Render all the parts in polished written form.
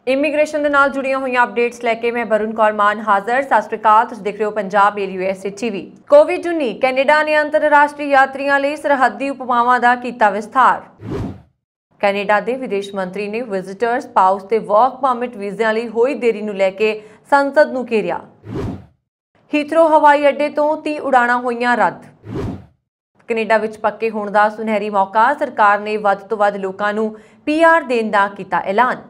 Immigration ਦੇ ਨਾਲ ਜੁੜੀਆਂ ਹੋਈਆਂ ਅਪਡੇਟਸ ਲੈ ਕੇ ਮੈਂ ਵਰੁਣ ਕੌਰ ਮਾਨ ਹਾਜ਼ਰ। ਸਤਿ ਸ਼੍ਰੀ ਅਕਾਲ, ਤੁਸੀਂ ਦੇਖ ਰਹੇ ਹੋ ਪੰਜਾਬ ਮੇਲ USA TV। ਕੋਵਿਡ-19 ਕੈਨੇਡਾ ਨੇ ਅੰਤਰਰਾਸ਼ਟਰੀ ਯਾਤਰੀਆਂ ਲਈ ਸਰਹੱਦੀ ਉਪਮਾਵਾਂ ਦਾ ਕੀਤਾ ਵਿਸਥਾਰ। ਕੈਨੇਡਾ ਦੇ ਵਿਦੇਸ਼ ਮੰਤਰੀ ਨੇ ਵਿਜ਼ਿਟਰ, ਸਪਾਊਸ ਤੇ ਵਰਕ ਪਰਮਿਟ ਵੀਜ਼ਿਆਂ ਲਈ ਹੋਈ ਦੇਰੀ ਨੂੰ ਲੈ ਕੇ ਸੰਸਦ ਨੂੰ ਘੇਰਿਆ। ਹੀਥਰੋ ਹਵਾਈ ਅੱਡੇ ਤੋਂ 30 ਉਡਾਣਾਂ ਹੋਈਆਂ ਰੱਦ। ਕੈਨੇਡਾ ਵਿੱਚ ਪੱਕੇ ਹੋਣ ਦਾ ਸੁਨਹਿਰੀ ਮੌਕਾ, ਸਰਕਾਰ ਨੇ ਵੱਧ ਤੋਂ ਵੱਧ ਲੋਕਾਂ ਨੂੰ PR ਦੇਣ ਦਾ ਕੀਤਾ ਐਲਾਨ।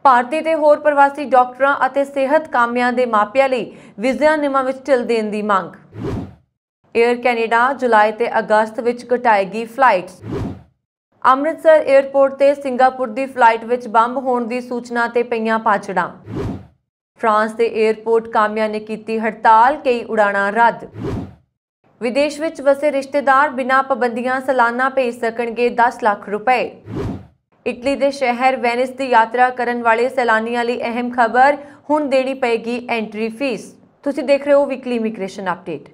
ਭਾਰਤੀ ਤੇ ਹੋਰ ਪ੍ਰਵਾਸੀ ਡਾਕਟਰਾਂ ਅਤੇ ਸਿਹਤ ਕਾਮਿਆਂ ਦੇ ਮਾਪਿਆਂ ਲਈ ਵੀਜ਼ਾ ਨਿਯਮਾਂ ਵਿੱਚ ਢਿੱਲ ਦੇਣ ਦੀ ਮੰਗ। ਏਅਰ ਕੈਨੇਡਾ ਜੁਲਾਈ ਤੇ ਅਗਸਤ ਵਿੱਚ ਘਟਾਏਗੀ ਫਲਾਈਟਸ। ਅੰਮ੍ਰਿਤਸਰ ਏਅਰਪੋਰਟ ਤੇ ਸਿੰਗਾਪੁਰ ਦੀ ਫਲਾਈਟ ਵਿੱਚ ਬੰਬ ਹੋਣ ਦੀ ਸੂਚਨਾ ਤੇ ਪਈਆਂ ਭਾਜੜਾਂ। ਫਰਾਂਸ ਦੇ ਏਅਰਪੋਰਟ ਕਾਮਿਆਂ ਨੇ ਕੀਤੀ ਹੜਤਾਲ, ਕਈ ਉਡਾਣਾਂ ਰੱਦ। ਵਿਦੇਸ਼ ਵਿੱਚ ਵਸੇ ਰਿਸ਼ਤੇਦਾਰ ਬਿਨਾਂ ਪਾਬੰਦੀਆਂ ਸਾਲਾਨਾ ਭੇਜ ਸਕਣਗੇ 10 ਲੱਖ ਰੁਪਏ। ਇਟਲੀ ਦੇ ਸ਼ਹਿਰ ਵੈਨਿਸ ਦੀ ਯਾਤਰਾ ਕਰਨ ਵਾਲੇ ਸੈਲਾਨੀਆਂ ਲਈ ਅਹਿਮ ਖਬਰ, ਹੁਣ ਦੇਣੀ ਪਏਗੀ ਐਂਟਰੀ ਫੀਸ। ਤੁਸੀਂ ਦੇਖ ਰਹੇ ਹੋ ਵੀਕਲੀ ਇਮੀਗ੍ਰੇਸ਼ਨ ਅਪਡੇਟ।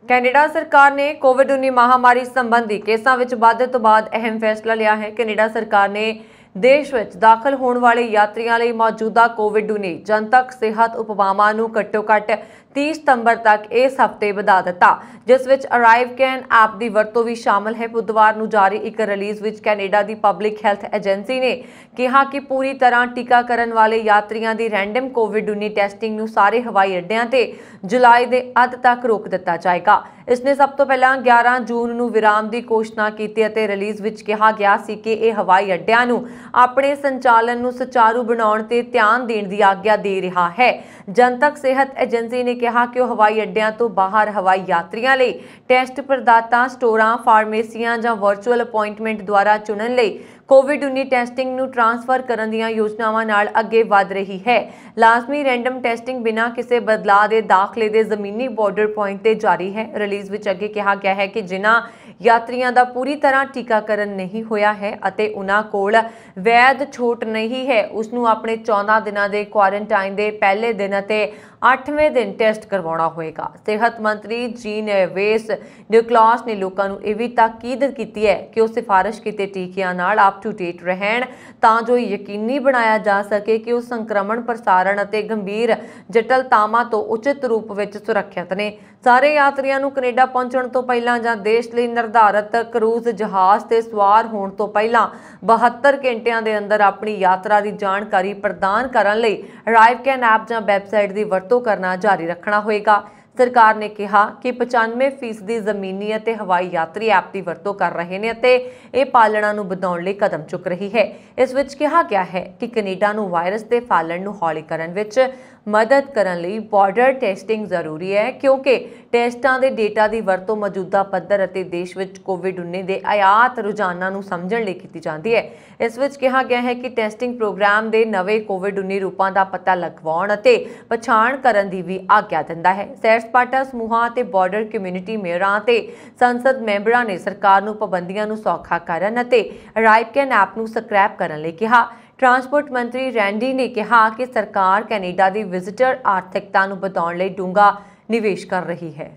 ਕੈਨੇਡਾ ਸਰਕਾਰ ਨੇ ਕੋਵਿਡ-19 ਮਹਾਮਾਰੀ ਸੰਬੰਧੀ ਕੇਸਾਂ ਵਿੱਚ ਵਾਧੇ ਤੋਂ ਬਾਅਦ ਅਹਿਮ ਫੈਸਲਾ ਲਿਆ ਹੈ। ਕੈਨੇਡਾ ਸਰਕਾਰ ਨੇ ਦੇਸ਼ ਵਿੱਚ ਦਾਖਲ ਹੋਣ ਵਾਲੇ ਯਾਤਰੀਆਂ ਲਈ ਮੌਜੂਦਾ ਕੋਵਿਡ-19 ਜਨਤਕ ਸਿਹਤ ਉਪਾਵਾਂ ਨੂੰ ਘੱਟੋ-ਘੱਟ 30 ਸਤੰਬਰ ਤੱਕ ਇਸ ਹਫ਼ਤੇ ਵਧਾ ਦਿੱਤਾ, ਜਿਸ ਵਿੱਚ ਅਰਾਈਵ ਕੈਨ ਐਪ ਦੀ ਵਰਤੋਂ ਵੀ ਸ਼ਾਮਲ ਹੈ। ਬੁੱਧਵਾਰ ਨੂੰ ਜਾਰੀ ਇੱਕ ਰਿਲੀਜ਼ ਵਿੱਚ ਕੈਨੇਡਾ ਦੀ ਪਬਲਿਕ ਹੈਲਥ ਏਜੰਸੀ ਨੇ ਕਿਹਾ ਕਿ ਪੂਰੀ ਤਰ੍ਹਾਂ ਟੀਕਾਕਰਨ ਵਾਲੇ ਯਾਤਰੀਆਂ ਦੀ ਰੈਂਡਮ ਕੋਵਿਡ-19 ਟੈਸਟਿੰਗ ਨੂੰ ਸਾਰੇ ਹਵਾਈ ਅੱਡਿਆਂ ਤੇ ਜੁਲਾਈ ਦੇ ਅੱਧ ਤੱਕ ਰੋਕ ਦਿੱਤਾ ਜਾਏਗਾ। ਇਸ ਨੇ ਸਭ ਤੋਂ ਪਹਿਲਾਂ 11 ਜੂਨ ਨੂੰ ਵਿਰਾਮ ਦੀ ਘੋਸ਼ਣਾ ਕੀਤੀ ਅਤੇ ਰਿਲੀਜ਼ ਵਿੱਚ ਕਿਹਾ ਗਿਆ ਸੀ ਕਿ ਇਹ ਹਵਾਈ ਅੱਡਿਆਂ ਨੂੰ ਆਪਣੇ ਸੰਚਾਲਨ ਨੂੰ ਸੁਚਾਰੂ ਬਣਾਉਣ ਤੇ ਧਿਆਨ ਦੇਣ ਦੀ ਆਗਿਆ ਦੇ ਰਿਹਾ ਹੈ। ਜਨਤਕ ਸਿਹਤ ਏਜੰਸੀ ਨੇ ਕਿਹਾ ਕਿ ਉਹ ਹਵਾਈ ਅੱਡਿਆਂ ਤੋਂ ਬਾਹਰ ਹਵਾਈ ਯਾਤਰੀਆਂ ਲਈ ਟੈਸਟ ਪ੍ਰਦਾਤਾ, ਸਟੋਰਾਂ, ਫਾਰਮੇਸੀਆਂ ਜਾਂ ਵਰਚੁਅਲ ਅਪਾਇੰਟਮੈਂਟ ਦੁਆਰਾ ਚੁਣਨ ਲਈ ਕੋਵਿਡ-19 ਟੈਸਟਿੰਗ ਨੂੰ ਟ੍ਰਾਂਸਫਰ ਕਰਨ ਦੀਆਂ ਯੋਜਨਾਵਾਂ ਨਾਲ ਅੱਗੇ ਵਧ ਰਹੀ ਹੈ। ਲਾਜ਼ਮੀ ਰੈਂਡਮ ਟੈਸਟਿੰਗ ਬਿਨਾਂ ਕਿਸੇ ਬਦਲਾਅ ਦੇ ਦਾਖਲੇ ਦੇ ਜ਼ਮੀਨੀ ਬਾਰਡਰ ਪੁਆਇੰਟ ਤੇ ਜਾਰੀ ਹੈ। ਰਿਲੀਜ਼ ਵਿੱਚ ਅੱਗੇ ਕਿਹਾ ਗਿਆ ਹੈ ਕਿ ਜਿਨ੍ਹਾਂ ਯਾਤਰੀਆਂ ਦਾ ਪੂਰੀ ਤਰ੍ਹਾਂ ਟੀਕਾਕਰਨ ਨਹੀਂ ਹੋਇਆ ਹੈ ਅਤੇ ਉਹਨਾਂ ਕੋਲ ਵੈਧ ਛੋਟ ਨਹੀਂ ਹੈ, ਉਸ ਨੂੰ ਆਪਣੇ 14 ਦਿਨਾਂ ਦੇ ਕੁਆਰੰਟਾਈਨ ਦੇ ਪਹਿਲੇ ਦਿਨ ਅਤੇ 8ਵੇਂ ਦਿਨ ਟੈਸਟ ਕਰਵਾਉਣਾ ਹੋਏਗਾ। ਸਿਹਤ ਮੰਤਰੀ ਜੀਨ-ਯਵੇਸ ਡਿਕਲਾਸ ਨੇ ਲੋਕਾਂ ਨੂੰ ਇਹ ਵੀ ਤਾਕੀਦ ਕੀਤੀ ਹੈ ਕਿ ਉਹ ਸਿਫਾਰਿਸ਼ ਕੀਤੇ ਟੀਕਿਆਂ ਨਾਲ ਅਪ ਟੂ ਡੇਟ ਰਹਿਣ ਤਾਂ ਜੋ ਯਕੀਨੀ ਬਣਾਇਆ ਜਾ ਸਕੇ ਕਿ ਉਹ ਸੰਕਰਮਣ ਪ੍ਰਸਾਰਣ ਅਤੇ ਗੰਭੀਰ ਜਟਿਲਤਾਵਾਂ ਤੋਂ ਉਚਿਤ ਰੂਪ ਵਿੱਚ ਸੁਰੱਖਿਅਤ ਨੇ। ਸਾਰੇ ਯਾਤਰੀਆਂ ਨੂੰ ਕੈਨੇਡਾ ਪਹੁੰਚਣ ਤੋਂ ਪਹਿਲਾਂ ਜਾਂ ਦੇਸ਼ ਲਈ ਨਿਰਧਾਰਤ ਕਰੂਜ਼ ਜਹਾਜ਼ ਤੇ ਸਵਾਰ ਹੋਣ ਤੋਂ ਪਹਿਲਾਂ 72 ਘੰਟਿਆਂ ਦੇ ਅੰਦਰ ਆਪਣੀ ਯਾਤਰਾ ਦੀ ਜਾਣਕਾਰੀ ਪ੍ਰਦਾਨ ਕਰਨ ਲਈ ਅਰਾਈਵ ਕੈਨ ਐਪ ਜਾਂ ਵੈਬਸਾਈਟ ਦੀ ਵਰਤੋਂ ਕਰਨਾ ਜਾਰੀ ਰੱਖਣਾ ਹੋਏਗਾ। ਸਰਕਾਰ ਨੇ ਕਿਹਾ ਕਿ 95% ਜ਼ਮੀਨੀ ਅਤੇ ਹਵਾਈ ਯਾਤਰੀ ਐਪ ਦੀ ਵਰਤੋਂ ਕਰ ਰਹੇ ਨੇ ਅਤੇ ਇਹ ਪਾਲਣਾ ਨੂੰ ਵਧਾਉਣ ਲਈ ਕਦਮ ਚੁੱਕ ਰਹੀ ਹੈ। ਇਸ ਵਿੱਚ ਕਿਹਾ ਗਿਆ ਹੈ ਕਿ ਕੈਨੇਡਾ ਨੂੰ ਵਾਇਰਸ ਦੇ ਫੈਲਣ ਨੂੰ ਹੌਲੀ ਕਰਨ ਵਿੱਚ ਮਦਦ ਕਰਨ ਲਈ ਬਾਰਡਰ ਟੈਸਟਿੰਗ ਜ਼ਰੂਰੀ ਹੈ, ਕਿਉਂਕਿ ਟੈਸਟਾਂ ਦੇ ਡੇਟਾ ਦੀ ਵਰਤੋਂ ਮੌਜੂਦਾ ਪੱਧਰ ਅਤੇ ਦੇਸ਼ ਵਿੱਚ ਕੋਵਿਡ-19 ਦੇ ਆਯਾਤ ਰੁਝਾਨਾਂ ਨੂੰ ਸਮਝਣ ਲਈ ਕੀਤੀ ਜਾਂਦੀ ਹੈ। ਇਸ ਵਿੱਚ ਕਿਹਾ ਗਿਆ ਹੈ ਕਿ ਟੈਸਟਿੰਗ ਪ੍ਰੋਗਰਾਮ ਦੇ ਨਵੇਂ ਕੋਵਿਡ-19 ਰੂਪਾਂ ਦਾ ਪਤਾ ਲਗਾਉਣ ਅਤੇ ਪਛਾਣ ਕਰਨ ਦੀ ਵੀ ਆਗਿਆ ਦਿੰਦਾ ਹੈ। ਸੈਰ ਸਪਾਟਾ ਸਮੂਹਾਂ ਅਤੇ ਬਾਰਡਰ ਕਮਿਊਨਿਟੀ ਮੇਅਰਾਂ ਅਤੇ ਸੰਸਦ ਮੈਂਬਰਾਂ ਨੇ ਸਰਕਾਰ ਨੂੰ ਪਾਬੰਦੀਆਂ ਨੂੰ ਸੌਖਾ ਕਰਨ ਅਤੇ ਅਰਾਈਵ ਕੈਨ ਐਪ ਨੂੰ ਸਕ੍ਰੈਪ ਕਰਨ ਲਈ ਕਿਹਾ। ਟਰਾਂਸਪੋਰਟ ਮੰਤਰੀ ਰੈਂਡੀ ਨੇ ਕਿਹਾ ਕਿ ਸਰਕਾਰ ਕੈਨੇਡਾ ਦੀ ਵਿਜ਼ਿਟਰ ਆਰਥਿਕਤਾ ਨੂੰ ਵਧਾਉਣ ਲਈ ਡੂੰਘਾ ਨਿਵੇਸ਼ ਕਰ ਰਹੀ ਹੈ।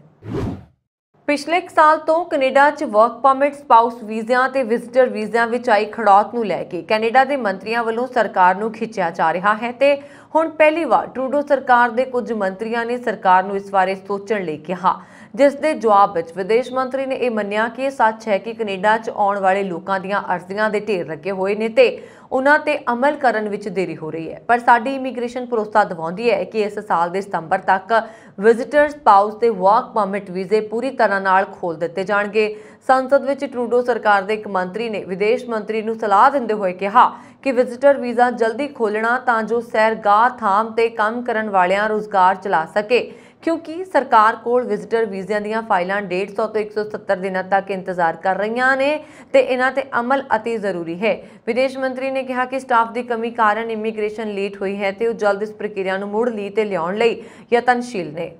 ਪਿਛਲੇ ਇੱਕ ਸਾਲ ਤੋਂ ਕੈਨੇਡਾ 'ਚ ਵਰਕ ਪਰਮਿਟ, ਸਪਾਊਸ ਵੀਜ਼ਿਆਂ ਤੇ ਵਿਜ਼ਿਟਰ ਵੀਜ਼ਿਆਂ ਵਿੱਚ ਆਈ ਖੜੌਤ ਨੂੰ ਲੈ ਕੇ ਕੈਨੇਡਾ ਦੇ ਮੰਤਰੀਆਂ ਵੱਲੋਂ ਸਰਕਾਰ ਨੂੰ ਖਿੱਚਿਆ ਜਾ ਰਿਹਾ ਹੈ ਤੇ ਹੁਣ ਪਹਿਲੀ ਵਾਰ ਟਰੂਡੋ ਸਰਕਾਰ ਦੇ ਕੁਝ ਮੰਤਰੀਆਂ ਨੇ ਸਰਕਾਰ ਨੂੰ ਇਸ ਬਾਰੇ ਸੋਚਣ ਲਈ ਕਿਹਾ, ਜਿਸ ਦੇ ਜਵਾਬ ਵਿੱਚ ਵਿਦੇਸ਼ ਮੰਤਰੀ ਨੇ ਇਹ ਮੰਨਿਆ ਕਿ ਇਹ ਸੱਚ ਹੈ ਕਿ ਕੈਨੇਡਾ 'ਚ ਆਉਣ ਵਾਲੇ ਲੋਕਾਂ ਦੀਆਂ ਅਰਜ਼ੀਆਂ ਦੇ ਢੇਰ ਲੱਗੇ ਹੋਏ ਨੇ ਤੇ ਉਹਨਾਂ ਤੇ ਅਮਲ ਕਰਨ ਵਿੱਚ ਦੇਰੀ ਹੋ ਰਹੀ ਹੈ, ਪਰ ਸਾਡੀ ਇਮੀਗ੍ਰੇਸ਼ਨ ਭਰੋਸਾ ਦਿਵਾਉਂਦੀ ਹੈ ਕਿ ਇਸ ਸਾਲ ਦੇ ਸਤੰਬਰ ਤੱਕ ਵਿਜ਼ਿਟਰ, ਸਪਾਊਸ ਤੇ ਵਰਕ ਪਰਮਿਟ ਵੀਜ਼ੇ ਪੂਰੀ ਤਰ੍ਹਾਂ ਨਾਲ ਖੋਲ੍ਹ ਦਿੱਤੇ ਜਾਣਗੇ। ਸੰਸਦ ਵਿੱਚ ਟਰੂਡੋ ਸਰਕਾਰ ਦੇ ਇੱਕ ਮੰਤਰੀ ਨੇ ਵਿਦੇਸ਼ ਮੰਤਰੀ ਨੂੰ ਸਲਾਹ ਦਿੰਦੇ ਹੋਏ ਕਿਹਾ ਕਿ ਵਿਜ਼ਿਟਰ ਵੀਜ਼ਾ ਜਲਦੀ ਖੋਲ੍ਹਣਾ ਤਾਂ ਜੋ ਸੈਰਗਾਹ ਥਾਮ ਤੇ ਕੰਮ ਕਰਨ ਵਾਲਿਆਂ ਰੁਜ਼ਗਾਰ ਚਲਾ ਸਕੇ, ਕਿਉਂਕਿ ਸਰਕਾਰ ਕੋਲ ਵਿਜ਼ਿਟਰ ਵੀਜ਼ਿਆਂ ਦੀਆਂ ਫਾਈਲਾਂ 150 ਤੋਂ 170 ਦਿਨਾਂ ਤੱਕ ਇੰਤਜ਼ਾਰ ਕਰ ਰਹੀਆਂ ਨੇ ਤੇ ਇਹਨਾਂ ਤੇ ਅਮਲ ਅਤੀ ਜ਼ਰੂਰੀ ਹੈ। ਵਿਦੇਸ਼ ਮੰਤਰੀ ਨੇ ਕਿਹਾ ਕਿ ਸਟਾਫ ਦੀ ਕਮੀ ਕਾਰਨ ਇਮੀਗ੍ਰੇਸ਼ਨ ਲੇਟ ਹੋਈ ਹੈ ਤੇ ਉਹ ਜਲਦ ਇਸ ਪ੍ਰਕਿਰਿਆ ਨੂੰ ਮੁੜ ਲੀ ਤੇ ਲਿਆਉਣ ਲਈ ਯਤਨਸ਼ੀਲ ਨੇ।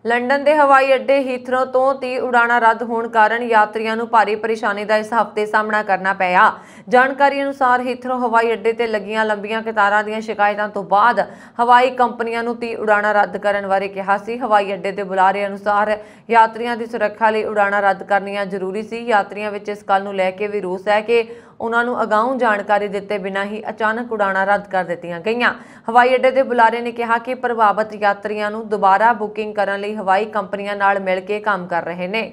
ਲੰਡਨ ਦੇ ਹਵਾਈ ਅੱਡੇ ਹੀਥਰੋ ਤੋਂ 30 ਉਡਾਣਾਂ ਰੱਦ ਹੋਣ ਕਾਰਨ ਯਾਤਰੀਆਂ ਨੂੰ ਭਾਰੀ ਪਰੇਸ਼ਾਨੀ ਦਾ ਇਸ ਹਫ਼ਤੇ ਸਾਹਮਣਾ ਕਰਨਾ ਪਿਆ। ਜਾਣਕਾਰੀ ਅਨੁਸਾਰ ਹੀਥਰੋ ਹਵਾਈ ਅੱਡੇ ਤੇ ਲੱਗੀਆਂ ਲੰਬੀਆਂ ਕਤਾਰਾਂ ਦੀਆਂ ਸ਼ਿਕਾਇਤਾਂ ਤੋਂ ਬਾਅਦ ਹਵਾਈ ਕੰਪਨੀਆਂ ਨੂੰ 30 ਉਡਾਣਾਂ ਰੱਦ ਕਰਨ ਬਾਰੇ ਕਿਹਾ ਸੀ। ਹਵਾਈ ਅੱਡੇ ਦੇ ਬੁਲਾਰੇ ਅਨੁਸਾਰ ਯਾਤਰੀਆਂ ਦੀ ਸੁਰੱਖਿਆ ਲਈ ਉਡਾਣਾਂ ਰੱਦ ਕਰਨੀਆਂ ਜ਼ਰੂਰੀ ਸੀ। ਯਾਤਰੀਆਂ ਵਿੱਚ ਇਸ ਗੱਲ ਨੂੰ ਲੈ ਕੇ ਵੀ ਰੋਸ ਹੈ ਕਿ ਉਹਨਾਂ ਨੂੰ ਅਗਾਊਂ ਜਾਣਕਾਰੀ ਦਿੱਤੇ ਬਿਨਾਂ ਹੀ ਅਚਾਨਕ ਉਡਾਣਾਂ ਰੱਦ ਕਰ ਦਿੱਤੀਆਂ ਗਈਆਂ। ਹਵਾਈ ਅੱਡੇ ਦੇ ਬੁਲਾਰੇ ਨੇ ਕਿਹਾ ਕਿ ਪ੍ਰਭਾਵਿਤ ਯਾਤਰੀਆਂ ਨੂੰ ਦੁਬਾਰਾ ਬੁਕਿੰਗ ਕਰਨ ਲਈ ਹਵਾਈ ਕੰਪਨੀਆਂ ਨਾਲ ਮਿਲ ਕੇ ਕੰਮ ਕਰ ਰਹੇ ਨੇ।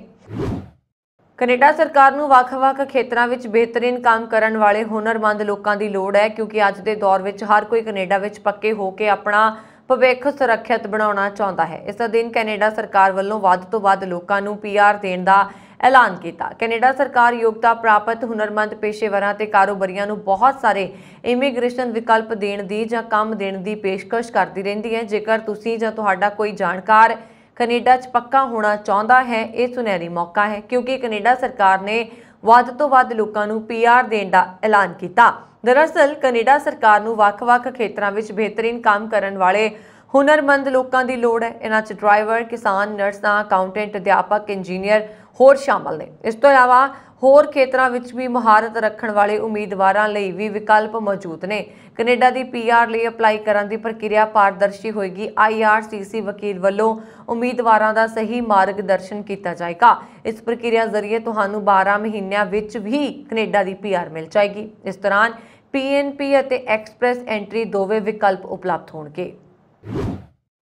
ਕੈਨੇਡਾ ਸਰਕਾਰ ਨੂੰ ਵੱਖ-ਵੱਖ ਖੇਤਰਾਂ ਵਿੱਚ ਬਿਹਤਰੀਨ ਕੰਮ ਕਰਨ ਵਾਲੇ ਹੁਨਰਮੰਦ ਲੋਕਾਂ ਦੀ ਲੋੜ ਹੈ, ਕਿਉਂਕਿ ਅੱਜ ਦੇ ਦੌਰ ਵਿੱਚ ਹਰ ਕੋਈ ਕੈਨੇਡਾ ਵਿੱਚ ਪੱਕੇ ਹੋ ਕੇ ਆਪਣਾ ਭਵਿੱਖ ਸੁਰੱਖਿਅਤ ਬਣਾਉਣਾ ਚਾਹੁੰਦਾ ਹੈ। ਇਸ ਦਿਨ ਕੈਨੇਡਾ ਸਰਕਾਰ ਵੱਲੋਂ ਵੱਧ ਤੋਂ ਵੱਧ ਲੋਕਾਂ ਨੂੰ PR ਦੇਣ ਦਾ ਐਲਾਨ ਕੀਤਾ। ਕੈਨੇਡਾ ਸਰਕਾਰ ਯੋਗਤਾ ਪ੍ਰਾਪਤ ਹੁਨਰਮੰਦ ਪੇਸ਼ੇਵਰਾਂ ਤੇ ਕਾਰੋਬਾਰੀਆਂ ਨੂੰ ਬਹੁਤ ਸਾਰੇ ਇਮੀਗ੍ਰੇਸ਼ਨ ਵਿਕਲਪ ਦੇਣ ਦੀ ਜਾਂ ਕੰਮ ਦੇਣ ਦੀ ਪੇਸ਼ਕਸ਼ ਕਰਦੀ ਰਹਿੰਦੀ ਹੈ। ਜੇਕਰ ਤੁਸੀਂ ਜਾਂ ਤੁਹਾਡਾ ਕੋਈ ਜਾਣਕਾਰ ਕੈਨੇਡਾ 'ਚ ਪੱਕਾ ਹੋਣਾ ਚਾਹੁੰਦਾ ਹੈ, ਇਹ ਸੁਨਹਿਰੀ ਮੌਕਾ ਹੈ, ਕਿਉਂਕਿ ਕੈਨੇਡਾ ਸਰਕਾਰ ਨੇ ਵੱਧ ਤੋਂ ਵੱਧ ਲੋਕਾਂ ਨੂੰ PR ਦੇਣ ਦਾ ਐਲਾਨ ਕੀਤਾ। ਦਰਅਸਲ ਕੈਨੇਡਾ ਸਰਕਾਰ ਨੂੰ ਵੱਖ-ਵੱਖ ਖੇਤਰਾਂ ਵਿੱਚ ਬਿਹਤਰੀਨ ਕੰਮ ਕਰਨ ਵਾਲੇ ਹੁਨਰਮੰਦ ਲੋਕਾਂ ਦੀ ਲੋੜ ਹੈ। ਇਹਨਾਂ 'ਚ ਡਰਾਈਵਰ, ਕਿਸਾਨ, ਨਰਸਾਂ, ਅਕਾਊਂਟੈਂਟ, ਅਧਿਆਪਕ, ਇੰਜੀਨੀਅਰ ਹੋਰ ਸ਼ਾਮਲ ਨੇ। ਇਸ ਤੋਂ ਇਲਾਵਾ ਹੋਰ ਖੇਤਰਾਂ ਵਿੱਚ ਵੀ ਮਹਾਰਤ ਰੱਖਣ ਵਾਲੇ ਉਮੀਦਵਾਰਾਂ ਲਈ ਵੀ ਵਿਕਲਪ ਮੌਜੂਦ ਨੇ। ਕੈਨੇਡਾ ਦੀ PR ਲਈ ਅਪਲਾਈ ਕਰਨ ਦੀ ਪ੍ਰਕਿਰਿਆ ਪਾਰਦਰਸ਼ੀ ਹੋਏਗੀ। IRCC ਵਕੀਲ ਵੱਲੋਂ ਉਮੀਦਵਾਰਾਂ ਦਾ ਸਹੀ ਮਾਰਗਦਰਸ਼ਨ ਕੀਤਾ ਜਾਏਗਾ। ਇਸ ਪ੍ਰਕਿਰਿਆ ਜ਼ਰੀਏ ਤੁਹਾਨੂੰ 12 ਮਹੀਨਿਆਂ ਵਿੱਚ ਵੀ ਕੈਨੇਡਾ ਦੀ PR ਮਿਲ ਜਾਏਗੀ। ਇਸ ਦੌਰਾਨ PNP ਅਤੇ ਐਕਸਪ੍ਰੈਸ ਐਂਟਰੀ ਦੋਵੇਂ ਵਿਕਲਪ ਉਪਲਬਧ ਹੋਣਗੇ।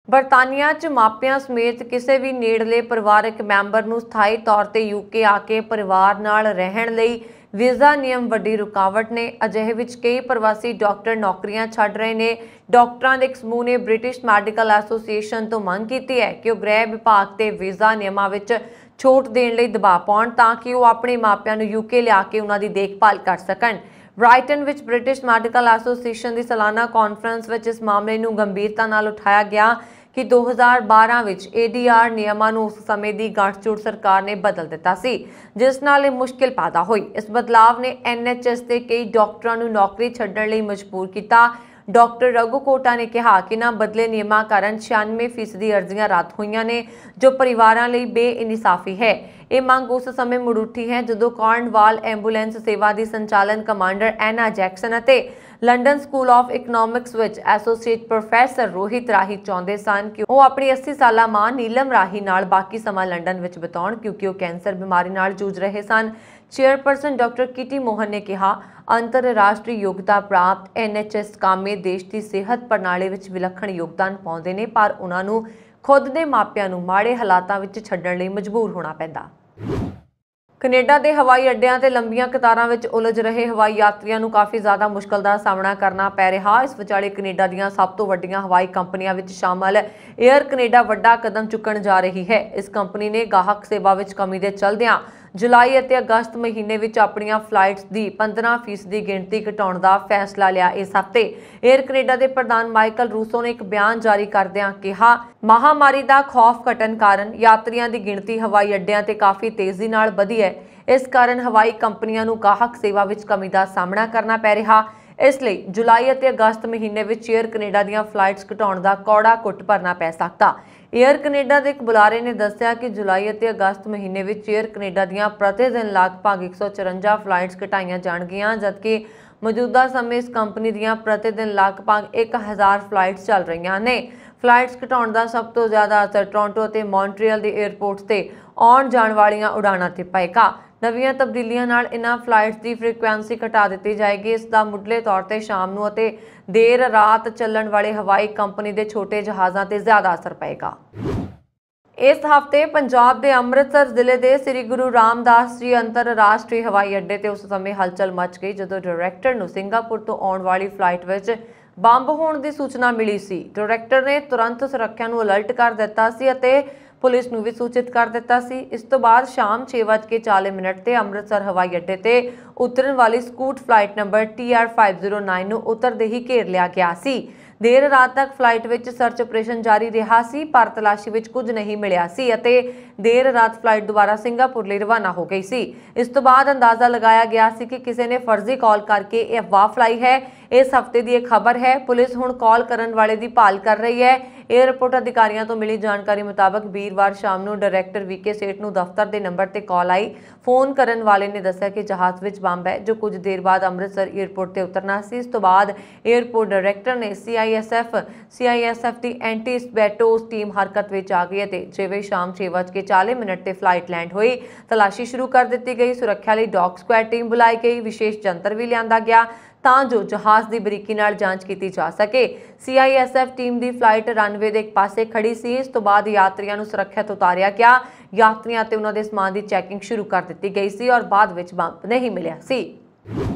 ਬਰਤਾਨੀਆ 'ਚ ਮਾਪਿਆਂ ਸਮੇਤ ਕਿਸੇ ਵੀ ਨੇੜਲੇ ਪਰਿਵਾਰਕ ਮੈਂਬਰ ਨੂੰ ਸਥਾਈ ਤੌਰ ਤੇ UK ਆ ਕੇ ਪਰਿਵਾਰ ਨਾਲ ਰਹਿਣ ਲਈ ਵੀਜ਼ਾ ਨਿਯਮ ਵੱਡੀ ਰੁਕਾਵਟ ਨੇ। ਅਜਿਹੇ ਵਿੱਚ ਕਈ ਪ੍ਰਵਾਸੀ ਡਾਕਟਰ ਨੌਕਰੀਆਂ ਛੱਡ ਰਹੇ ਨੇ। ਡਾਕਟਰਾਂ ਦੇ ਇੱਕ ਸਮੂਹ ਨੇ ਬ੍ਰਿਟਿਸ਼ ਮੈਡੀਕਲ ਐਸੋਸੀਏਸ਼ਨ ਤੋਂ ਮੰਗ ਕੀਤੀ ਹੈ ਕਿ ਉਹ ਗ੍ਰਹਿ ਵਿਭਾਗ ਤੇ ਵੀਜ਼ਾ ਨਿਯਮਾਂ ਵਿੱਚ ਛੋਟ ਦੇਣ ਲਈ ਦਬਾਅ ਪਾਉਣ, ਤਾਂ ਕਿ ਉਹ ਆਪਣੇ ਮਾਪਿਆਂ ਨੂੰ UK ਲਿਆ ਕੇ ਉਹਨਾਂ ਦੀ ਦੇਖਭਾਲ ਕਰ ਸਕਣ। ਬ੍ਰਾਈਟਨ ਵਿੱਚ ਬ੍ਰਿਟਿਸ਼ ਮੈਡੀਕਲ ਐਸੋਸੀਏਸ਼ਨ ਦੀ ਸਾਲਾਨਾ ਕਾਨਫਰੰਸ ਵਿੱਚ ਇਸ ਮਾਮਲੇ ਨੂੰ ਗੰਭੀਰਤਾ ਨਾਲ ਉਠਾਇਆ ਗਿਆ ਕਿ 2012 ਵਿੱਚ ADR ਨਿਯਮਾਂ ਨੂੰ ਉਸ ਸਮੇਂ ਦੀ ਗੱਠਜੋੜ ਸਰਕਾਰ ਨੇ ਬਦਲ ਦਿੱਤਾ ਸੀ, ਜਿਸ ਨਾਲ ਇਹ ਮੁਸ਼ਕਿਲ ਪੈਦਾ ਹੋਈ। ਇਸ ਬਦਲਾਵ ਨੇ NHS ਦੇ ਕਈ ਡਾਕਟਰਾਂ ਨੂੰ ਨੌਕਰੀ ਛੱਡਣ ਲਈ ਮਜਬੂਰ ਕੀਤਾ। ਡਾਕਟਰ ਰਘੂ ਕੋਟਾ ਨੇ ਕਿਹਾ ਕਿ ਇਹਨਾਂ ਬਦਲੇ ਨਿਯਮਾਂ ਕਾਰਨ 96% ਅਰਜ਼ੀਆਂ ਰੱਦ ਹੋਈਆਂ ਨੇ, ਜੋ ਪਰਿਵਾਰਾਂ ਲਈ ਬੇਇਨਸਾਫੀ ਹੈ। ਇਹ ਮੰਗ ਉਸ ਸਮੇਂ ਮੁੜ ਉੱਠੀ ਹੈ ਜਦੋਂ ਕਾਰਨਵਾਲ ਐਂਬੂਲੈਂਸ ਸੇਵਾ ਦੀ ਸੰਚਾਲਨ ਕਮਾਂਡਰ ਐਨਾ ਜੈਕਸਨ ਅਤੇ ਲੰਡਨ ਸਕੂਲ ਆਫ ਇਕਨੋਮਿਕਸ ਵਿੱਚ ਐਸੋਸੀਏਟ ਪ੍ਰੋਫੈਸਰ ਰੋਹਿਤ ਰਾਹੀ ਚਾਹੁੰਦੇ ਸਨ ਕਿ ਉਹ ਆਪਣੀ 80 ਸਾਲਾ ਮਾਂ ਨੀਲਮ ਰਾਹੀ ਨਾਲ ਬਾਕੀ ਸਮਾਂ ਲੰਡਨ ਵਿੱਚ ਬਿਤਾਉਣ, ਕਿਉਂਕਿ ਉਹ ਕੈਂਸਰ ਬਿਮਾਰੀ ਨਾਲ ਜੂਝ ਰਹੇ ਸਨ। ਚੇਅਰਪਰਸਨ ਡਾਕਟਰ ਕਿਟੀ ਮੋਹਨ ਨੇ ਕਿਹਾ, ਅੰਤਰਰਾਸ਼ਟਰੀ ਯੋਗਤਾ ਪ੍ਰਾਪਤ NHS ਕਾਮੇ ਦੇਸ਼ ਦੀ ਸਿਹਤ ਪ੍ਰਣਾਲੀ ਵਿੱਚ ਵਿਲੱਖਣ ਯੋਗਦਾਨ ਪਾਉਂਦੇ ਨੇ, ਪਰ ਉਹਨਾਂ ਨੂੰ ਖੁਦ ਦੇ ਮਾਪਿਆਂ ਨੂੰ ਮਾੜੇ ਹਾਲਾਤਾਂ ਵਿੱਚ ਛੱਡਣ ਲਈ ਮਜਬੂਰ ਹੋਣਾ ਪੈਂਦਾ। ਕੈਨੇਡਾ ਦੇ ਹਵਾਈ ਅੱਡਿਆਂ ਤੇ ਲੰਬੀਆਂ ਕਤਾਰਾਂ ਵਿੱਚ ਉਲਝ ਰਹੇ ਹਵਾਈ ਯਾਤਰੀਆਂ ਨੂੰ ਕਾਫੀ ਜ਼ਿਆਦਾ ਮੁਸ਼ਕਲ ਦਾ ਸਾਹਮਣਾ ਕਰਨਾ ਪੈ ਰਿਹਾ। ਇਸ ਵਿਚਾਲੇ ਕੈਨੇਡਾ ਦੀਆਂ ਸਭ ਤੋਂ ਵੱਡੀਆਂ ਹਵਾਈ ਕੰਪਨੀਆਂ ਵਿੱਚ ਸ਼ਾਮਲ ਏਅਰ ਕੈਨੇਡਾ ਵੱਡਾ ਕਦਮ ਚੁੱਕਣ ਜਾ ਰਹੀ ਹੈ। ਇਸ ਕੰਪਨੀ ਨੇ ਗਾਹਕ ਸੇਵਾ ਵਿੱਚ ਕਮੀ ਦੇ ਚਲਦਿਆਂ ਜੁਲਾਈ ਅਤੇ ਅਗਸਤ ਮਹੀਨੇ ਵਿੱਚ ਆਪਣੀਆਂ ਫਲਾਈਟਸ ਦੀ 15% ਦੀ ਗਿਣਤੀ ਘਟਾਉਣ ਦਾ ਫੈਸਲਾ ਲਿਆ। ਇਸ ਹਫ਼ਤੇ ਏਅਰ ਕੈਨੇਡਾ ਦੇ ਪ੍ਰਧਾਨ ਮਾਈਕਲ ਰੂਸੋ ਨੇ ਇੱਕ ਬਿਆਨ ਜਾਰੀ ਕਰਦਿਆਂ ਕਿਹਾ, ਮਹਾਮਾਰੀ ਦਾ ਖੌਫ ਘਟਣ ਕਾਰਨ ਯਾਤਰੀਆਂ ਦੀ ਗਿਣਤੀ ਹਵਾਈ ਅੱਡਿਆਂ ਤੇ ਕਾਫੀ ਤੇਜ਼ੀ ਨਾਲ ਵਧੀ ਹੈ। ਇਸ ਕਾਰਨ ਹਵਾਈ ਕੰਪਨੀਆਂ ਨੂੰ ਗਾਹਕ ਸੇਵਾ ਵਿੱਚ ਕਮੀ ਦਾ ਸਾਹਮਣਾ ਕਰਨਾ ਪੈ ਰਿਹਾ। ਇਸ ਲਈ ਜੁਲਾਈ ਅਤੇ ਅਗਸਤ ਮਹੀਨੇ ਵਿੱਚ ਏਅਰ ਕੈਨੇਡਾ ਦੀਆਂ ਫਲਾਈਟਸ ਘਟਾਉਣ ਦਾ ਕੌੜਾ ਘੁੱਟ ਭਰਨਾ ਪੈ ਸਕਦਾ। ਏਅਰ ਕੈਨੇਡਾ ਦੇ ਇੱਕ ਬੁਲਾਰੇ ਨੇ ਦੱਸਿਆ ਕਿ ਜੁਲਾਈ ਅਤੇ ਅਗਸਤ ਮਹੀਨੇ ਵਿੱਚ ਏਅਰ ਕੈਨੇਡਾ ਦੀਆਂ ਪ੍ਰਤੀ ਦਿਨ ਲਗਭਗ 154 ਫਲਾਈਟਸ ਘਟਾਈਆਂ ਜਾਣਗੀਆਂ, ਜਦਕਿ ਮੌਜੂਦਾ ਸਮੇਂ ਇਸ ਕੰਪਨੀ ਦੀਆਂ ਪ੍ਰਤੀ ਦਿਨ ਲਗਭਗ 1000 ਫਲਾਈਟਸ ਚੱਲ ਰਹੀਆਂ ਨੇ। ਫਲਾਈਟਸ ਘਟਾਉਣ ਦਾ ਸਭ ਤੋਂ ਜ਼ਿਆਦਾ ਅਸਰ ਟੋਰਾਂਟੋ ਅਤੇ ਮੌਂਟਰੀਅਲ ਦੇ ਏਅਰਪੋਰਟਸ ਤੇ ਆਉਣ ਜਾਣ ਵਾਲੀਆਂ ਉਡਾਣਾਂ ਤੇ ਪਏਗਾ। ਨਵੀਆਂ ਤਬਦੀਲੀਆਂ ਨਾਲ ਇਹਨਾਂ ਫਲਾਈਟਸ ਦੀ ਫ੍ਰੀਕੁਐਂਸੀ ਘਟਾ ਦਿੱਤੀ ਜਾਏਗੀ। ਇਸ ਦਾ ਮੁੱਢਲੇ ਤੌਰ ਤੇ ਸ਼ਾਮ ਨੂੰ ਅਤੇ ਦੇਰ ਰਾਤ ਚੱਲਣ ਵਾਲੇ ਹਵਾਈ ਕੰਪਨੀ ਦੇ ਛੋਟੇ ਜਹਾਜ਼ਾਂ ਤੇ ਜ਼ਿਆਦਾ ਅਸਰ ਪਏਗਾ। ਇਸ ਹਫ਼ਤੇ ਪੰਜਾਬ ਦੇ ਅੰਮ੍ਰਿਤਸਰ ਜ਼ਿਲ੍ਹੇ ਦੇ ਸ੍ਰੀ ਗੁਰੂ ਰਾਮਦਾਸ ਜੀ ਅੰਤਰਰਾਸ਼ਟਰੀ ਹਵਾਈ ਅੱਡੇ ਤੇ ਉਸ ਸਮੇਂ ਹਲਚਲ ਮਚ ਗਈ ਜਦੋਂ ਡਾਇਰੈਕਟਰ ਨੂੰ ਸਿੰਗਾਪੁਰ ਤੋਂ ਆਉਣ ਵਾਲੀ ਫਲਾਈਟ ਵਿੱਚ ਬੰਬ ਹੋਣ ਦੀ ਸੂਚਨਾ ਮਿਲੀ ਸੀ। ਡਾਇਰੈਕਟਰ ਨੇ ਤੁਰੰਤ ਸੁਰੱਖਿਆ ਨੂੰ ਅਲਰਟ ਕਰ ਦਿੱਤਾ ਸੀ ਅਤੇ ਪੁਲਿਸ ਨੂੰ ਵੀ ਸੂਚਿਤ ਕਰ ਦਿੱਤਾ ਸੀ। ਇਸ ਤੋਂ ਬਾਅਦ ਸ਼ਾਮ 6:40 ਤੇ ਅੰਮ੍ਰਿਤਸਰ ਹਵਾਈ ਅੱਡੇ ਤੇ ਉਤਰਨ ਵਾਲੀ ਸਕੂਟ ਫਲਾਈਟ ਨੰਬਰ TR509 ਨੂੰ ਉਤਰਦੇ ਹੀ ਘੇਰ ਲਿਆ ਗਿਆ ਸੀ। ਦੇਰ ਰਾਤ ਤੱਕ ਫਲਾਈਟ ਵਿੱਚ ਸਰਚ ਆਪਰੇਸ਼ਨ ਜਾਰੀ ਰਿਹਾ ਸੀ, ਪਰ ਤਲਾਸ਼ੀ ਵਿੱਚ ਕੁਝ ਨਹੀਂ ਮਿਲਿਆ ਸੀ ਅਤੇ ਦੇਰ ਰਾਤ ਫਲਾਈਟ ਦੁਬਾਰਾ ਸਿੰਗਾਪੁਰ ਲਈ ਰਵਾਨਾ ਹੋ ਗਈ ਸੀ। ਇਸ ਤੋਂ ਬਾਅਦ ਅੰਦਾਜ਼ਾ ਲਗਾਇਆ ਗਿਆ ਸੀ ਕਿ ਕਿਸੇ ਨੇ ਫਰਜ਼ੀ ਕਾਲ ਕਰਕੇ ਇਹ ਅਫਵਾਹ ਫੈਲਾਈ ਹੈ। ਇਸ ਹਫ਼ਤੇ ਦੀ ਇਹ ਖਬਰ ਹੈ। ਪੁਲਿਸ ਹੁਣ ਕਾਲ ਕਰਨ ਵਾਲੇ ਦੀ ਭਾਲ ਕਰ ਰਹੀ ਹੈ। ਏਅਰਪੋਰਟ ਅਧਿਕਾਰੀਆਂ ਤੋਂ ਮਿਲੀ ਜਾਣਕਾਰੀ ਮੁਤਾਬਕ ਵੀਰਵਾਰ ਸ਼ਾਮ ਨੂੰ ਡਾਇਰੈਕਟਰ VK ਸੇਠ ਨੂੰ ਦਫ਼ਤਰ ਦੇ ਨੰਬਰ ਤੇ ਕਾਲ ਆਈ। ਫੋਨ ਕਰਨ ਵਾਲੇ ਨੇ ਦੱਸਿਆ ਕਿ ਜਹਾਜ਼ ਵਿੱਚ ਬੰਬ ਹੈ ਜੋ ਕੁਝ ਦੇਰ ਬਾਅਦ ਅੰਮ੍ਰਿਤਸਰ ਏਅਰਪੋਰਟ ਤੇ ਉਤਰਨਾ ਸੀ। ਇਸ ਤੋਂ ਬਾਅਦ ਏਅਰਪੋਰਟ ਡਾਇਰੈਕਟਰ ਨੇ CI CISF ਦੀ ਐਂਟੀ ਸਬੈਟੋਸ ਟੀਮ ਹਰਕਤ ਵਿੱਚ ਆ ਗਈ ਅਤੇ ਜਿਵੇਂ ਸ਼ਾਮ 6:40 ਤੇ ਫਲਾਈਟ ਲੈਂਡ ਹੋਈ ਤਲਾਸ਼ੀ ਸ਼ੁਰੂ ਕਰ ਦਿੱਤੀ ਗਈ। ਸੁਰੱਖਿਆ ਲਈ ਡੌਗ ਸਕੁਐਡ ਟੀਮ ਬੁਲਾਈ ਗਈ, ਵਿਸ਼ੇਸ਼ ਜੰਤਰ ਵੀ ਲਿਆਂਦਾ ਗਿਆ ਤਾਂ ਜੋ ਜਹਾਜ਼ ਦੀ ਬਰੀਕੀ ਨਾਲ ਜਾਂਚ ਕੀਤੀ ਜਾ ਸਕੇ। CISF ਟੀਮ ਦੀ ਫਲਾਈਟ ਰਨਵੇ ਦੇ ਇੱਕ ਪਾਸੇ ਖੜੀ ਸੀ। ਇਸ ਤੋਂ ਬਾਅਦ ਯਾਤਰੀਆਂ ਨੂੰ ਸੁਰੱਖਿਅਤ ਉਤਾਰਿਆ ਗਿਆ। ਯਾਤਰੀਆਂ ਤੇ ਉਹਨਾਂ ਦੇ ਸਮਾਨ ਦੀ ਚੈਕਿੰਗ ਸ਼ੁਰੂ ਕਰ ਦਿੱਤੀ ਗਈ ਸੀ ਔਰ ਬਾਅਦ ਵਿੱਚ ਬੰਬ ਨਹੀਂ ਮਿਲਿਆ ਸੀ।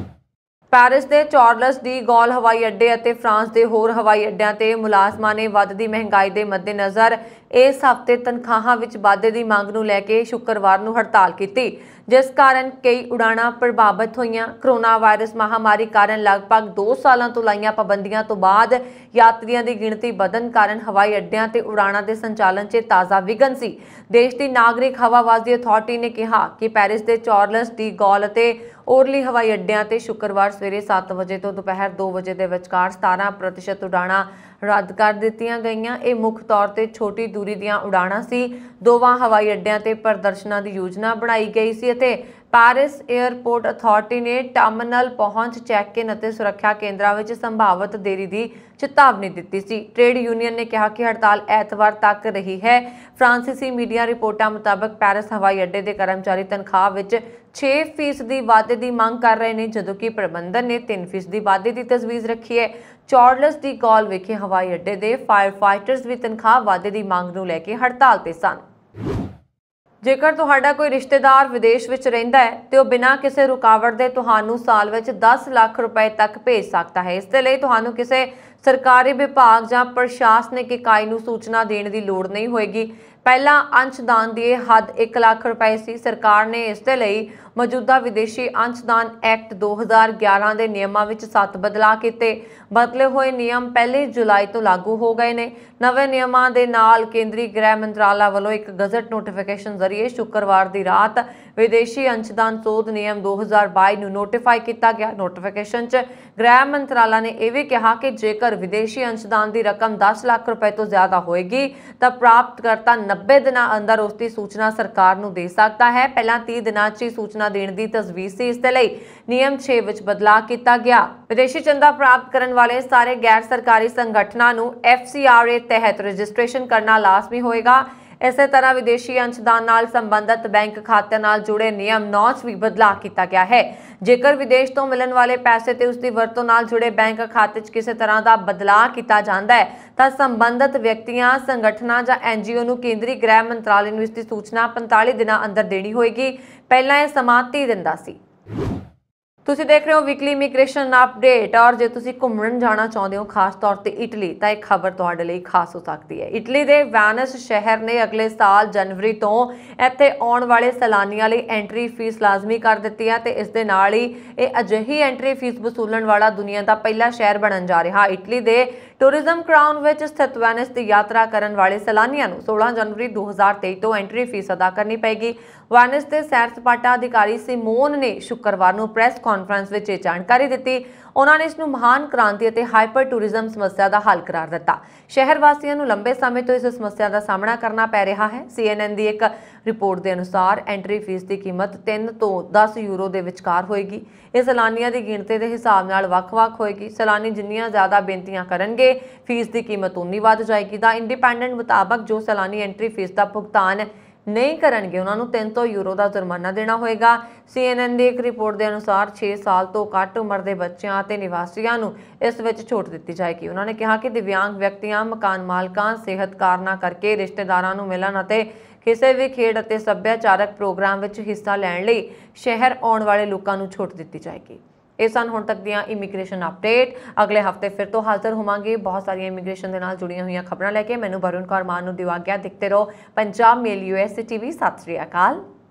ਪੈਰਿਸ ਦੇ ਚਾਰਲਸ ਡੀ ਗੌਲ ਹਵਾਈ ਅੱਡੇ ਅਤੇ ਫਰਾਂਸ ਦੇ ਹੋਰ ਹਵਾਈ ਅੱਡਿਆਂ ਤੇ ਮੁਲਾਜ਼ਮਾਂ ਨੇ ਵੱਧਦੀ ਮਹਿੰਗਾਈ ਦੇ ਮੱਦੇਨਜ਼ਰ ਇਸ ਹਫ਼ਤੇ ਤਨਖਾਹਾਂ ਵਿੱਚ ਵਾਧੇ ਦੀ ਮੰਗ ਨੂੰ ਲੈ ਕੇ ਸ਼ੁੱਕਰਵਾਰ ਨੂੰ ਹੜਤਾਲ ਕੀਤੀ, ਜਿਸ ਕਾਰਨ ਕਈ ਉਡਾਣਾਂ ਪ੍ਰਭਾਵਿਤ ਹੋਈਆਂ। ਕੋਰੋਨਾ ਵਾਇਰਸ ਮਹਾਮਾਰੀ ਕਾਰਨ ਲਗਭਗ 2 ਸਾਲਾਂ ਤੋਂ ਲਾਈਆਂ ਪਾਬੰਦੀਆਂ ਤੋਂ ਬਾਅਦ ਯਾਤਰੀਆਂ ਦੀ ਗਿਣਤੀ ਵਧਣ ਕਾਰਨ ਹਵਾਈ ਅੱਡਿਆਂ ਤੇ ਉਡਾਣਾਂ ਦੇ ਸੰਚਾਲਨ 'ਚ ਤਾਜ਼ਾ ਵਿਘਨ ਸੀ। ਦੇਸ਼ ਦੀ ਨਾਗਰਿਕ ਹਵਾਬਾਜ਼ੀ ਅਥਾਰਟੀ ਨੇ ਕਿਹਾ ਕਿ ਪੈਰਿਸ ਦੇ ਚਾਰਲਸ ਡੀ ਗੌਲ ਅਤੇ ਔਰਲੀ ਹਵਾਈ ਅੱਡਿਆਂ ਤੇ ਸ਼ੁੱਕਰਵਾਰ ਸਵੇਰੇ 7 ਵਜੇ ਤੋਂ ਦੁਪਹਿਰ 2 ਵਜੇ ਦੇ ਵਿਚਕਾਰ 17% ਉਡਾਣਾਂ ਰੱਦ ਕਰ ਦਿੱਤੀਆਂ ਗਈਆਂ। ਇਹ ਮੁੱਖ ਤੌਰ ਤੇ ਛੋਟੀ ਦੂਰੀ ਦੀਆਂ ਉਡਾਣਾਂ ਸੀ। ਦੋਵਾਂ ਹਵਾਈ ਅੱਡਿਆਂ ਤੇ ਪ੍ਰਦਰਸ਼ਨਾਂ ਦੀ ਯੋਜਨਾ ਬਣਾਈ ਗਈ ਸੀ ਅਤੇ ਪੈਰਿਸ ਏਅਰਪੋਰਟ ਅਥਾਰਟੀ ਨੇ ਟਰਮੀਨਲ ਪਹੁੰਚ, ਚੈੱਕ-ਇਨ ਅਤੇ ਸੁਰੱਖਿਆ ਕੇਂਦਰਾਂ ਵਿੱਚ ਸੰਭਾਵਤ ਦੇਰੀ ਦੀ ਚੇਤਾਵਨੀ ਦਿੱਤੀ ਸੀ। ਟ੍ਰੇਡ ਯੂਨੀਅਨ ਨੇ ਕਿਹਾ ਕਿ ਹੜਤਾਲ ਐਤਵਾਰ ਤੱਕ ਰਹੀ ਹੈ। ਫਰਾਂਸੀਸੀ ਮੀਡੀਆ ਰਿਪੋਰਟਾਂ ਮੁਤਾਬਕ ਪੈਰਿਸ ਹਵਾਈ ਅੱਡੇ ਦੇ ਕਰਮਚਾਰੀ ਤਨਖਾਹ ਵਿੱਚ 6% ਦੀ ਵਾਧੇ ਦੀ ਮੰਗ ਕਰ ਰਹੇ ਨੇ, ਜਦੋਂ ਕਿ ਪ੍ਰਬੰਧਨ ਨੇ 3% ਦੀ ਵਾਧੇ ਦੀ ਤਜਵੀਜ਼ ਰੱਖੀ ਹੈ। ਚਾਰਲਸ ਡੀ ਗੌਲ ਵਿਖੇ ਹਵਾਈ ਅੱਡੇ ਦੇ ਫਾਇਰ ਫਾਈਟਰਸ ਵੀ ਤਨਖਾਹ ਵਾਧੇ ਦੀ ਮੰਗ ਨੂੰ ਲੈ ਕੇ ਹੜਤਾਲ ਤੇ ਸਨ। ਜੇਕਰ ਤੁਹਾਡਾ ਕੋਈ ਰਿਸ਼ਤੇਦਾਰ ਵਿਦੇਸ਼ ਵਿੱਚ ਰਹਿੰਦਾ ਹੈ ਤੇ ਉਹ ਬਿਨਾਂ ਕਿਸੇ ਰੁਕਾਵਟ ਦੇ ਤੁਹਾਨੂੰ ਸਾਲ ਵਿੱਚ 10 ਲੱਖ ਰੁਪਏ ਤੱਕ ਭੇਜ ਸਕਦਾ ਹੈ। ਇਸ ਦੇ ਲਈ ਤੁਹਾਨੂੰ ਕਿਸੇ ਸਰਕਾਰੀ ਵਿਭਾਗ ਜਾਂ ਪ੍ਰਸ਼ਾਸਨਿਕ ਇਕਾਈ ਨੂੰ ਸੂਚਨਾ ਦੇਣ ਦੀ ਲੋੜ ਨਹੀਂ ਹੋਏਗੀ। ਪਹਿਲਾਂ ਅੰਸ਼ਦਾਨ ਦੀ ਹੱਦ 1 ਲੱਖ ਰੁਪਏ ਸੀ। ਸਰਕਾਰ ਨੇ ਇਸ ਦੇ ਲਈ ਮੌਜੂਦਾ ਵਿਦੇਸ਼ੀ ਅੰਸ਼ਦਾਨ ਐਕਟ 2011 ਦੇ ਨਿਯਮਾਂ ਵਿੱਚ 7 ਬਦਲਾਅ ਕੀਤੇ। ਬਦਲੇ ਹੋਏ ਨਿਯਮ 1 ਜੁਲਾਈ ਤੋਂ ਲਾਗੂ ਹੋ ਗਏ ਨੇ। ਨਵੇਂ ਨਿਯਮਾਂ ਦੇ ਨਾਲ ਕੇਂਦਰੀ ਗ੍ਰਹਿ ਮੰਤਰਾਲਾ ਵੱਲੋਂ ਇੱਕ ਗਜ਼ਟ ਨੋਟੀਫਿਕੇਸ਼ਨ ਜ਼ਰੀਏ ਸ਼ੁੱਕਰਵਾਰ ਦੀ ਰਾਤ ਵਿਦੇਸ਼ੀ ਅੰਸ਼ਦਾਨ ਸੋਧ ਨਿਯਮ 2022 ਨੂੰ ਨੋਟੀਫਾਈ ਕੀਤਾ ਗਿਆ। ਨੋਟੀਫਿਕੇਸ਼ਨ 'ਚ ਗ੍ਰਹਿ ਮੰਤਰਾਲਾ ਨੇ ਇਹ ਵੀ ਕਿਹਾ ਕਿ ਜੇਕਰ ਵਿਦੇਸ਼ੀ ਅੰਸ਼ਦਾਨ ਦੀ ਰਕਮ 10 ਲੱਖ ਰੁਪਏ ਤੋਂ ਜ਼ਿਆਦਾ ਹੋਏਗੀ ਤਾਂ ਪ੍ਰਾਪਤਕਰਤਾ 90 ਦਿਨਾਂ ਅੰਦਰ ਉਸ ਦੀ ਸੂਚਨਾ ਸਰਕਾਰ ਨੂੰ ਦੇ ਸਕਦਾ ਹੈ। ਪਹਿਲਾਂ 30 ਦਿਨਾਂ 'ਚ ਹੀ ਸੂਚਨਾ ਦੇਣ ਦੀ ਤਜਵੀਜ਼ ਸੀ। ਇਸ ਦੇ ਲਈ ਨਿਯਮ 6 ਵਿੱਚ ਬਦਲਾਅ ਕੀਤਾ ਗਿਆ। ਵਿਦੇਸ਼ੀ ਚੰਦਾ ਪ੍ਰਾਪਤ ਕਰਨ ਵਾਲੇ ਸਾਰੇ ਗੈਰ ਸਰਕਾਰੀ ਸੰਗਠਨਾਂ ਨੂੰ FCRA ਤਹਿਤ ਰਜਿਸਟ੍ਰੇਸ਼ਨ ਕਰਨਾ ਲਾਜ਼ਮੀ ਹੋਏਗਾ। ਇਸੇ ਤਰ੍ਹਾਂ ਵਿਦੇਸ਼ੀ ਅੰਸ਼ਦਾਨ ਨਾਲ ਸੰਬੰਧਿਤ ਬੈਂਕ ਖਾਤਿਆਂ ਨਾਲ ਜੁੜੇ ਨਿਯਮ 9 'ਚ ਵੀ ਬਦਲਾਅ ਕੀਤਾ ਗਿਆ ਹੈ। ਜੇਕਰ ਵਿਦੇਸ਼ ਤੋਂ ਮਿਲਣ ਵਾਲੇ ਪੈਸੇ ਤੇ ਉਸ ਦੀ ਵਰਤੋਂ ਨਾਲ ਜੁੜੇ ਬੈਂਕ ਖਾਤੇ 'ਚ ਕਿਸੇ ਤਰ੍ਹਾਂ ਦਾ ਬਦਲਾਅ ਕੀਤਾ ਜਾਂਦਾ ਹੈ ਤਾਂ ਸੰਬੰਧਿਤ ਵਿਅਕਤੀਆਂ, ਸੰਗਠਨਾਂ ਜਾਂ NGO ਨੂੰ ਕੇਂਦਰੀ ਗ੍ਰਹਿ ਮੰਤਰਾਲੇ ਨੂੰ ਇਸ ਦੀ ਸੂਚਨਾ 45 ਦਿਨਾਂ ਅੰਦਰ ਦੇਣੀ ਹੋਏਗੀ। ਪਹਿਲਾਂ ਇਹ ਸਮਾਂ 30 ਦਿਨ ਦਾ ਸੀ। ਤੁਸੀਂ ਦੇਖ ਰਹੇ ਹੋ ਵੀਕਲੀ ਇਮੀਗ੍ਰੇਸ਼ਨ ਅਪਡੇਟ ਔਰ ਜੇ ਤੁਸੀਂ ਘੁੰਮਣ ਜਾਣਾ ਚਾਹੁੰਦੇ ਹੋ ਖਾਸ ਤੌਰ ਤੇ ਇਟਲੀ ਤਾਂ ਇਹ ਖਬਰ ਤੁਹਾਡੇ ਲਈ ਖਾਸ ਹੋ ਸਕਦੀ ਹੈ। ਇਟਲੀ ਦੇ ਵੈਨਿਸ ਸ਼ਹਿਰ ਨੇ ਅਗਲੇ ਸਾਲ ਜਨਵਰੀ ਤੋਂ ਇੱਥੇ ਆਉਣ ਵਾਲੇ ਸੈਲਾਨੀਆਂ ਲਈ ਐਂਟਰੀ ਫੀਸ ਲਾਜ਼ਮੀ ਕਰ ਦਿੱਤੀ ਹੈ ਤੇ ਇਸ ਦੇ ਨਾਲ ਹੀ ਇਹ ਅਜਿਹੀ ਐਂਟਰੀ ਫੀਸ ਵਸੂਲਣ ਵਾਲਾ ਦੁਨੀਆ ਦਾ ਪਹਿਲਾ ਸ਼ਹਿਰ ਬਣਨ ਜਾ ਰਿਹਾ। ਇਟਲੀ ਦੇ ਟੂਰਿਜ਼ਮ ਕਰਾਊਨ ਵਿੱਚ ਸਥਿਤ ਵੈਨਿਸ ਦੀ ਯਾਤਰਾ ਕਰਨ ਵਾਲੇ ਸੈਲਾਨੀਆਂ ਨੂੰ 16 ਜਨਵਰੀ 2023 ਤੋਂ ਐਂਟਰੀ ਫੀਸ ਅਦਾ ਕਰਨੀ ਪਏਗੀ। ਵੈਨਿਸ ਦੇ ਸੈਰ ਸਪਾਟਾ ਅਧਿਕਾਰੀ ਸਿਮੋਨ ਨੇ ਸ਼ੁੱਕਰਵਾਰ ਨੂੰ ਪ੍ਰੈਸ ਕਾਨਫਰੰਸ ਵਿੱਚ ਇਹ ਜਾਣਕਾਰੀ ਦਿੱਤੀ। ਉਹਨਾਂ ਨੇ ਇਸ ਨੂੰ ਮਹਾਨ ਕ੍ਰਾਂਤੀ ਅਤੇ ਹਾਈਪਰ ਟੂਰਿਜ਼ਮ ਸਮੱਸਿਆ ਦਾ ਹੱਲ ਕਰਾਰ ਦਿੱਤਾ। ਸ਼ਹਿਰ ਵਾਸੀਆਂ ਨੂੰ ਲੰਬੇ ਸਮੇਂ ਤੋਂ ਇਸ ਸਮੱਸਿਆ ਦਾ ਸਾਹਮਣਾ ਕਰਨਾ ਪੈ ਰਿਹਾ ਹੈ। CNN ਦੀ ਇੱਕ ਰਿਪੋਰਟ ਦੇ ਅਨੁਸਾਰ ਐਂਟਰੀ ਫੀਸ ਦੀ ਕੀਮਤ 3 ਤੋਂ 10 ਯੂਰੋ ਦੇ ਵਿਚਕਾਰ ਹੋਏਗੀ। ਇਹ ਸੈਲਾਨੀਆਂ ਦੀ ਗਿਣਤੀ ਦੇ ਹਿਸਾਬ ਨਾਲ ਵੱਖ-ਵੱਖ ਹੋਏਗੀ। ਸੈਲਾਨੀ ਜਿੰਨੀਆਂ ਜ਼ਿਆਦਾ ਬੇਨਤੀਆਂ ਕਰਨਗੇ ਫੀਸ ਦੀ ਕੀਮਤ ਉਨੀ ਵੱਧ ਜਾਏਗੀ। ਦਾ ਇੰਡੀਪੈਂਡੈਂਟ ਮੁਤਾਬਕ ਜੋ ਸੈਲਾਨੀ ਐਂਟਰੀ ਫੀਸ ਦਾ ਭੁਗਤਾਨ ਨਹੀਂ ਕਰਨਗੇ ਉਹਨਾਂ ਨੂੰ 300 ਯੂਰੋ ਦਾ ਜੁਰਮਾਨਾ ਦੇਣਾ ਹੋਏਗਾ। CNN ਦੀ ਇੱਕ ਰਿਪੋਰਟ ਦੇ ਅਨੁਸਾਰ 6 ਸਾਲ ਤੋਂ ਘੱਟ ਉਮਰ ਦੇ ਬੱਚਿਆਂ ਅਤੇ ਨਿਵਾਸੀਆਂ ਨੂੰ ਇਸ ਵਿੱਚ ਛੋਟ ਦਿੱਤੀ ਜਾਏਗੀ। ਉਹਨਾਂ ਨੇ ਕਿਹਾ ਕਿ ਦਿਵਿਆਂਗ ਵਿਅਕਤੀਆਂ, ਮਕਾਨ ਮਾਲਕਾਂ, ਸਿਹਤ ਕਾਰਨਾਂ ਕਰਕੇ ਰਿਸ਼ਤੇਦਾਰਾਂ ਨੂੰ ਮਿਲਣ ਅਤੇ ਕਿਸੇ ਵੀ ਖੇਡ ਅਤੇ ਸੱਭਿਆਚਾਰਕ ਪ੍ਰੋਗਰਾਮ ਵਿੱਚ ਹਿੱਸਾ ਲੈਣ ਲਈ ਸ਼ਹਿਰ ਆਉਣ ਵਾਲੇ ਲੋਕਾਂ ਨੂੰ ਛੋਟ ਦਿੱਤੀ ਜਾਏਗੀ। ਇਹ ਸਨ ਹੁਣ ਤੱਕ ਦੀਆਂ ਇਮੀਗ੍ਰੇਸ਼ਨ ਅਪਡੇਟ। ਅਗਲੇ ਹਫਤੇ ਫਿਰ ਤੋਂ ਹਾਜ਼ਰ ਹੋਵਾਂਗੇ ਬਹੁਤ ਸਾਰੀਆਂ ਇਮੀਗ੍ਰੇਸ਼ਨ ਦੇ ਨਾਲ ਜੁੜੀਆਂ ਹੋਈਆਂ ਖਬਰਾਂ ਲੈ ਕੇ। ਮੈਨੂੰ ਵਰੁਣ ਕੌਰ ਮਾਨ ਨੂੰ ਦਿਓ ਆਗਿਆ। ਦੇਖਦੇ ਰਹੋ ਪੰਜਾਬ ਮੇਲ USA TV। ਸਤਿ ਸ਼੍ਰੀ ਅਕਾਲ।